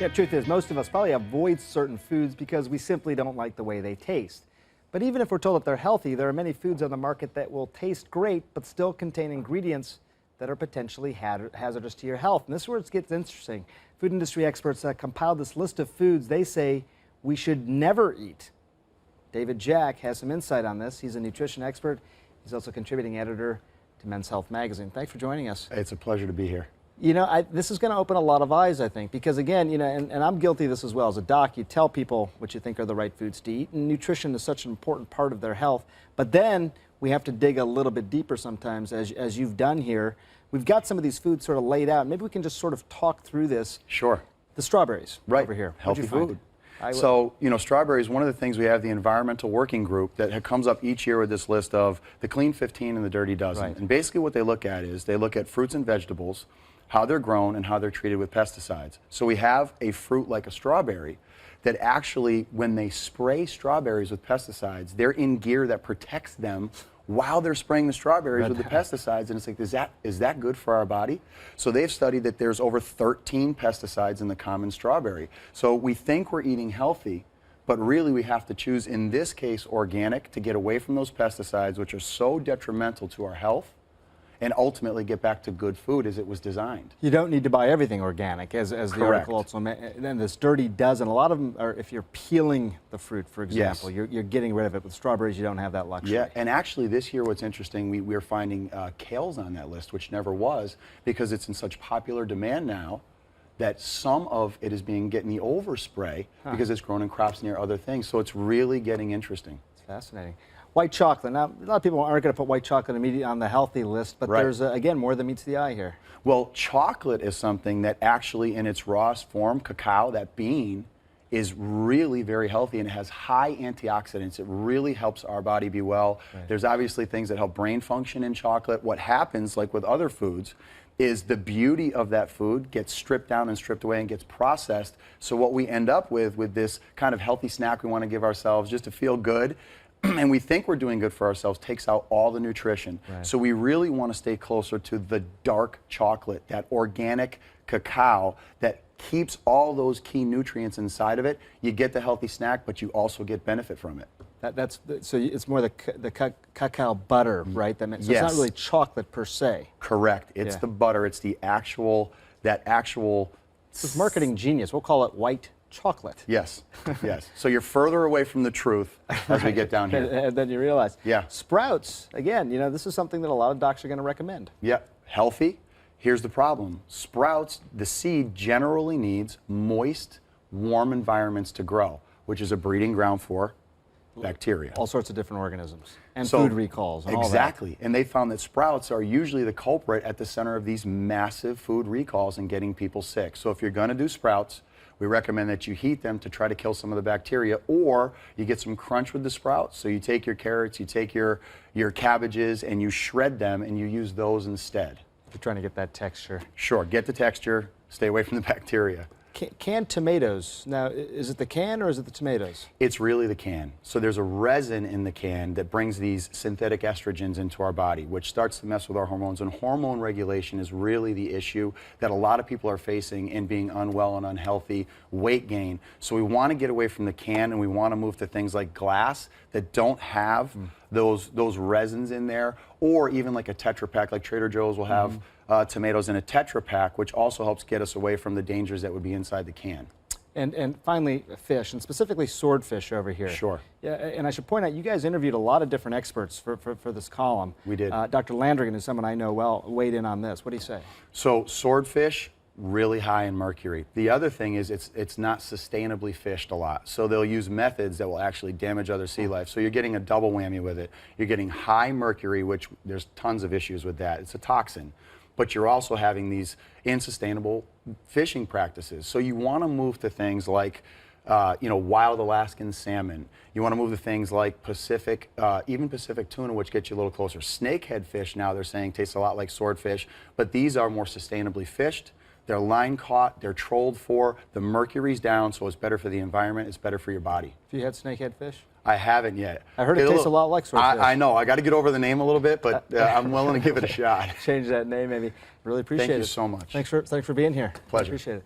Yeah, truth is, most of us probably avoid certain foods because we simply don't like the way they taste. But even if we're told that they're healthy, there are many foods on the market that will taste great but still contain ingredients that are potentially hazardous to your health. And this is where it gets interesting. Food industry experts compiled this list of foods they say we should never eat. David Jack has some insight on this. He's a nutrition expert. He's also contributing editor to Men's Health magazine. Thanks for joining us. It's a pleasure to be here. You know, this is going to open a lot of eyes, I think, because again, you know, and I'm guilty of this as well. As a doc, you tell people what you think are the right foods to eat, and nutrition is such an important part of their health. But then we have to dig a little bit deeper sometimes, as you've done here. We've got some of these foods sort of laid out. Maybe we can just sort of talk through this. Sure. The strawberries right over here. Healthy food. So, you know, strawberries, one of the things we have the environmental working group that comes up each year with this list of the clean 15 and the dirty dozen. Right. And basically what they look at is they look at fruits and vegetables, how they're grown and how they're treated with pesticides. So we have a fruit like a strawberry that actually, when they spray strawberries with pesticides, they're in gear that protects them while they're spraying the strawberries with the pesticides. And it's like, is that good for our body? So they've studied that there's over 13 pesticides in the common strawberry. So we think we're eating healthy, but really we have to choose, in this case, organic, to get away from those pesticides, which are so detrimental to our health, and ultimately get back to good food as it was designed. You don't need to buy everything organic, as the article also mentioned. Then this dirty dozen, a lot of them are, if you're peeling the fruit, for example, yes, you're getting rid of it. With strawberries, you don't have that luxury. Yeah, and actually this year what's interesting, we're finding kale's on that list, which never was, because it's in such popular demand now that some of it is getting the overspray because it's grown in crops near other things. So it's really getting interesting. It's fascinating. White chocolate. Now, a lot of people aren't going to put white chocolate immediately on the healthy list, but there's, again, more than meets the eye here. Well, chocolate is something that actually, in its rawest form, cacao, that bean, is really very healthy and it has high antioxidants. It really helps our body be well. Right. There's obviously things that help brain function in chocolate. What happens, like with other foods, is the beauty of that food gets stripped down and stripped away and gets processed. So what we end up with this kind of healthy snack we want to give ourselves just to feel good, and we think we're doing good for ourselves, takes out all the nutrition. Right. So we really want to stay closer to the dark chocolate, that organic cacao that keeps all those key nutrients inside of it. You get the healthy snack, but you also get benefit from it. So it's more the cacao butter, right? So yes, it's not really chocolate per se. Correct. It's the butter. It's the actual, It's marketing genius. We'll call it white chocolate. Yes, yes. So you're further away from the truth as we get down here. And then you realize. Yeah. Sprouts, again, you know, this is something that a lot of docs are going to recommend. Yeah, healthy. Here's the problem. Sprouts, the seed generally needs moist, warm environments to grow, which is a breeding ground for bacteria. All sorts of different organisms. And food recalls and all that. Exactly. And they found that sprouts are usually the culprit at the center of these massive food recalls and getting people sick. So if you're going to do sprouts, we recommend that you heat them to try to kill some of the bacteria, or you get some crunch with the sprouts. So you take your carrots, you take your cabbages, and you shred them, and you use those instead. You're trying to get that texture. Sure, get the texture, stay away from the bacteria. Canned tomatoes. Now, is it the can or is it the tomatoes? It's really the can. So there's a resin in the can that brings these synthetic estrogens into our body, which starts to mess with our hormones. And hormone regulation is really the issue that a lot of people are facing in being unwell and unhealthy, weight gain. So we want to get away from the can and we want to move to things like glass that don't have those resins in there, or even like a Tetra Pak, like Trader Joe's will have tomatoes in a Tetra Pak, which also helps get us away from the dangers that would be inside the can. And finally, fish, and specifically swordfish over here. Sure. Yeah, and I should point out, you guys interviewed a lot of different experts for this column. We did. Dr. Landrigan, who's someone I know well, weighed in on this. What do you say? So swordfish, really high in mercury. The other thing is it's not sustainably fished a lot. So they'll use methods that will actually damage other sea life. So you're getting a double whammy with it. You're getting high mercury, which there's tons of issues with that. It's a toxin. But you're also having these unsustainable fishing practices. So you want to move to things like wild Alaskan salmon. You want to move to things like even Pacific tuna, which gets you a little closer. Snakehead fish now, they're saying, tastes a lot like swordfish, but these are more sustainably fished. They're line caught, they're trolled for, the mercury's down, so it's better for the environment, it's better for your body. Have you had snakehead fish? I haven't yet. I heard it tastes a lot like swordfish. I know, I got to get over the name a little bit, but I'm willing to give it a shot. Change that name maybe. Really appreciate it. Thank you so much. Thanks for being here. Pleasure. Appreciate it.